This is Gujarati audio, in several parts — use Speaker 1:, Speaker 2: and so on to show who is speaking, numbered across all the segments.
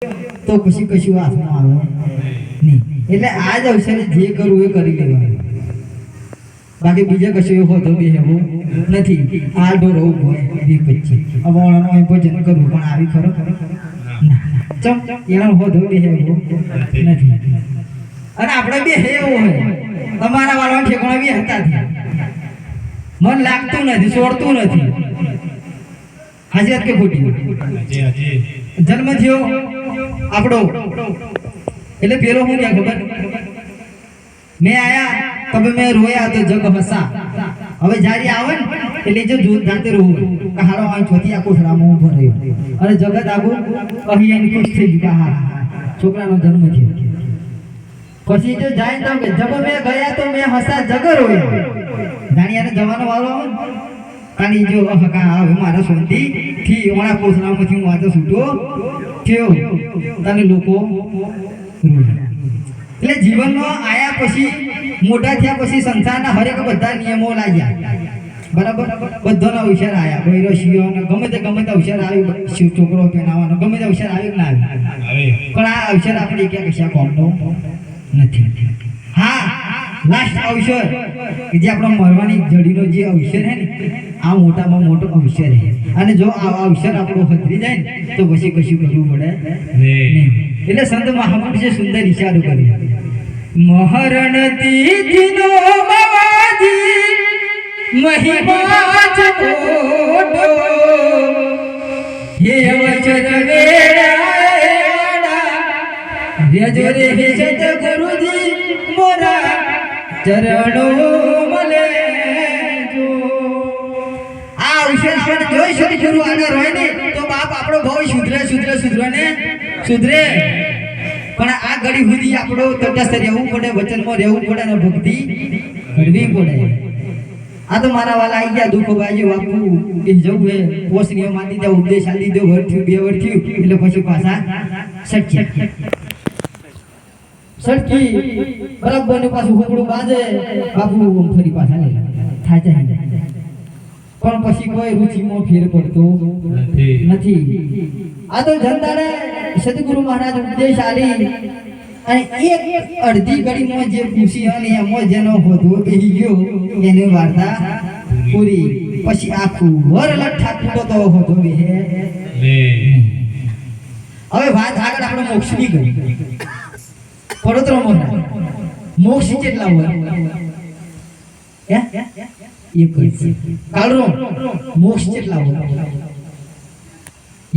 Speaker 1: તો પછી કશું હાથમાં આવે નહીં. એટલે આ જ અવસરે જે કરવું એ કરી લેવાનું, બાકી બીજા કશું એવો હોતો બી એવું નથી. આ ઢોરો ઉભો હોય 25 અવાળાનો અહીં ભજન કરવું પણ આવી ખરો ચમ એનો હોતો બી એવું નથી. અને આપણે બી એવું હોય તમારા વાળા ઠેકાણા બી હતા મન લાગતું નથી, છોડતું નથી. હાજર કે ખોટી? જન્મ થયો આપણો એટલે પેલો હું ક્યાં ખબર મેં આયા તবে મેં રોયા તો જગ હસા. હવે જારી આવે ને એટલે જો જોત જાતે રોવું કે હારો આ છોથી આ કોઠરામાં ઊભો રહ્યો અને જગત આગું કહી એની ખુશ થઈ ગયું. હા છોકરાનો જન્મ થયો. પછી જો જાય તો કે જબ મેં ગયા તો મેં હસા જગ રોયા. જાણ્યાને જવાનો વાળો આવે કાની જો હકા હવે મારા શાંતિ થી ઓણા કોઠરામાંથી હું વાતો છૂટો થયો તને લોકો એટલે જીવનમાં આયા પછી મોટા થયા પછી સંસારના હરેક બધા નિયમો લાગ્યા બરાબર. બધાનો અવસર આવ્યા બૈરો શિયોને ગમે તે અવસર આવ્યો, છોકરો પહેરાવાનો ગમે તે અવસર આવ્યો ના આવ્યો, પણ આ અવસર આપણે ક્યાં કશા કોમનો નથી. હા લાસ્ટ અવસર કે જે આપણા મરવાની જડીનો જે અવસર હે ને આ મોટામાં મોટો અવસર હે. અને જો આ અવસર આપણો હતરી જાય ને તો પછી કશું કરવું પડે નહીં. એટલે સંત મહાપુરુષે સુંદર ઈશારો કર્યો. મહરણ તિથિનો મવાજી મહિમા જપોટો હે અવસર વેળા રેજો રે હે સતગુરુજી મોરા ચરણો મલે જો. આ અવસર આપણે જોઈ સદગુરુ આના રહે ને તો બાપ આપણો ભાવ સુધરે ને સુધરે. પણ આ ઘડી સુધી આપણો તટસ્થ રહેવું પડે, વચનમાં રહેવું પડે અને ભક્તિ કરવી પડે. આ તો મારા વાલા આવી ગયા દુઃખ બાજુ બાપુ કે જવું હે પોસનીઓ માંડી દે ઉપદેશ આલી દો વરઠ્યું 2 વરઠ્યું એટલે પછી પાછા સટકી બરાબર ને પાછું હુકડું બાંધે બાપુ ફરી પાછા થાય જાય. પણ પછી કોઈ રુચિમાં ફેર પડતો નથી. આ તો જનતાને સદગુરુ મહારાજ ઉપદેશ આલી અને એક અડધી ઘડીમાં જે પૂછી અને એમાં જેનો હોદવો બેહી ગયો એની વાર્તા પૂરી. પછી આખું વર લઠ્ઠા ફૂટો તો હોદવો બેહે. હવે વાત આગળ આપણે મોક્ષની ગઈ. પડોતરો મોક્ષ કેટલા હોય? એક જ. કાળરો મોક્ષ કેટલા હોય?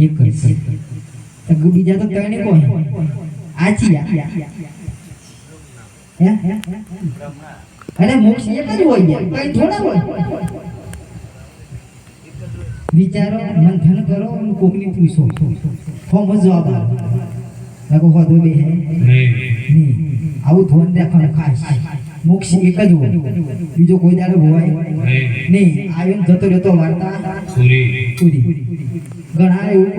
Speaker 1: એક જ. બીજા તો ત્રણે કોઈ આચિયા અને મોક્ષ એક જ હોય, કઈ થોડા હોય. વિચારો, મંથન કરો, કોકની પૂછો, ફોર્મ જવાબ આપો. હોદો બે હે નહીં. આવું ધોન રાખવાનું ખાસ. મોક્ષ એક જ હોય, બીજો કોઈ દાડો હોય નહીં. આવ્યો જતો રહેતો વાર્તા પૂરી. ઘણા એવું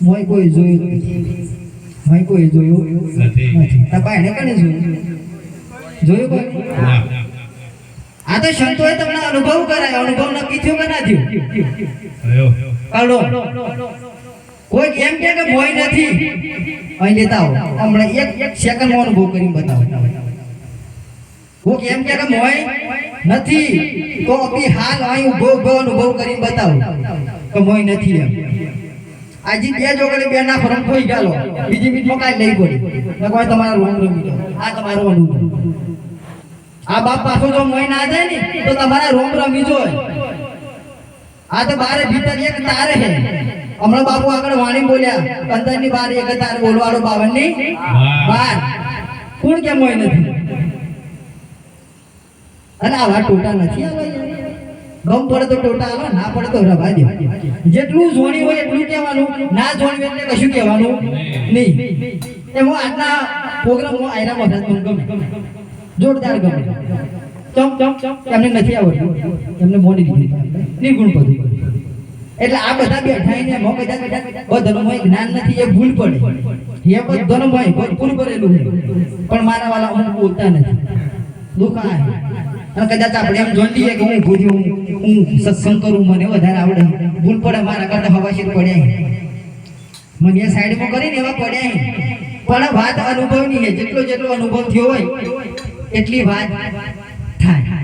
Speaker 1: મોય કોઈ જોયું નથી. તપાય કને જોયું કોઈ? આ તો સંતોએ તમને અનુભવ કરાયો. અનુભવ નક્કી થયો કે ના થયો? કોઈ એમ કે મોય નથી અહીં લેતા આવો હમણાં એક સેકન્ડમાં અનુભવ કરીને બતાવો. કોઈ એમ કે મોય નથી તો અભી હાલ અહીં ઉભો અનુભવ કરીને બતાવો કે મોય નથી. એમ આજે બે જોગડે બે ના ફરક કોઈ ગાલો બીજી મીટમાં કાંઈ લઈ પડી કોઈ તમારો રોમ રમી આ તમારો અનુભવ. આ બાપ પાછો જો મોય ના જાય ને તો તમારા રોમ રમી જોય. આ તો બારે ભીતર એક તાર હે. હમણાં બાપુ આગળ વાણી બોલ્યા 15 ની બાર એક તાર બોલવાળો 52 ની બાર. કોણ કેમ મોય નથી? અને આવા ટોટા નથી આવે. ગમ પડે તો ટોટા આવે, ના પડે તો રવા દે. જેટલું જોણી હોય એટલું કહેવાનું, ના જોણી એટલે કશું કહેવાનું નહીં. એમ આજના પ્રોગ્રામમાં આયરા મહારાજ મને ગમે, જોરદાર ગમે. એમને નથી આવડતું, એમને મોડી દીધી નિર્ગુણ પદું. એટલે આ બધા બેઠાઈને મો બધાનું જ્ઞાન નથી, એ ભૂલ પડે. એ બધાનું ભરપૂર કરેલું છે, પણ મારા વાળા અમુક બોલતા નથી. દુઃખ આ અને કદાચ આપણે એમ જોઈ લઈએ કે હું ભૂલ્યું, હું સત્સંગ કરું, મને વધારે આવડે. ભૂલ પડે મારા કરતા હવાશીર પડ્યા. મને સાઈડમાં કરીને એવા પડ્યા હે. પણ વાત અનુભવની છે, જેટલો અનુભવ થયો હોય એટલી વાત થાય.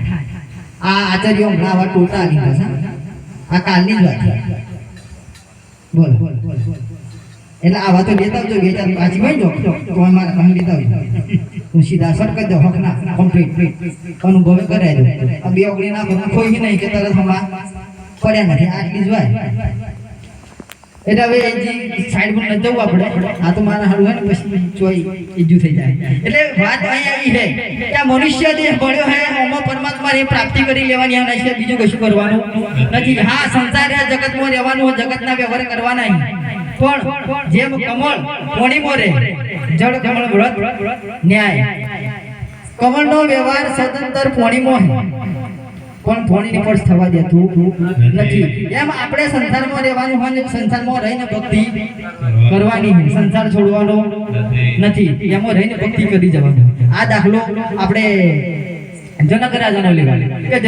Speaker 1: આ આચાર્ય હમણાં આવા ટોટા લીધા છે, આ કાલની જ વાત છે. બોલો એટલે આવા તો લેતા આવજો, બે ચાર પાછી ભાઈ જો તો મારા પાસે લેતા આવજો. હું સીધા સર કરી દો હકના કમ્પ્લીટ અનુભવે કરાવી દો. આ બે ઓગળી નાખો કોઈ નહીં કે તરત હમણાં પડ્યા નથી, આટલી જ વાત. એટલે હવે સાઈડ પર ન જવું આપણે, આ તો મારા હારું હોય ને પછી ચોઈ ઈજુ થઈ જાય. એટલે વાત અહીંયા આવી છે કે આ મનુષ્ય દેહ મળ્યો છે, ઓમાં પરમાત્માની પ્રાપ્તિ કરી લેવાની એના છે, બીજું કશું કરવાનું નથી. હા, સંસાર જગતમાં રહેવાનું, જગતના વ્યવહાર કરવાના નહીં. પણ જેમ કમળ પોણીમાં રહે, જળ કમળ વ્રત ન્યાય. કમળનો વ્યવહાર સદંતર પોણીમાં પણ પોણીની પર થવા દેતું નથી. એમ આપણે સંસારમાં રહેવાનું હોય, સંસારમાં રહીને ભક્તિ કરવાની છે, સંસાર છોડવાનો નથી. એમાં રહીને ભક્તિ કરી જવાનું. આ દાખલો આપણે જનક રાજાનો લેવાનો કે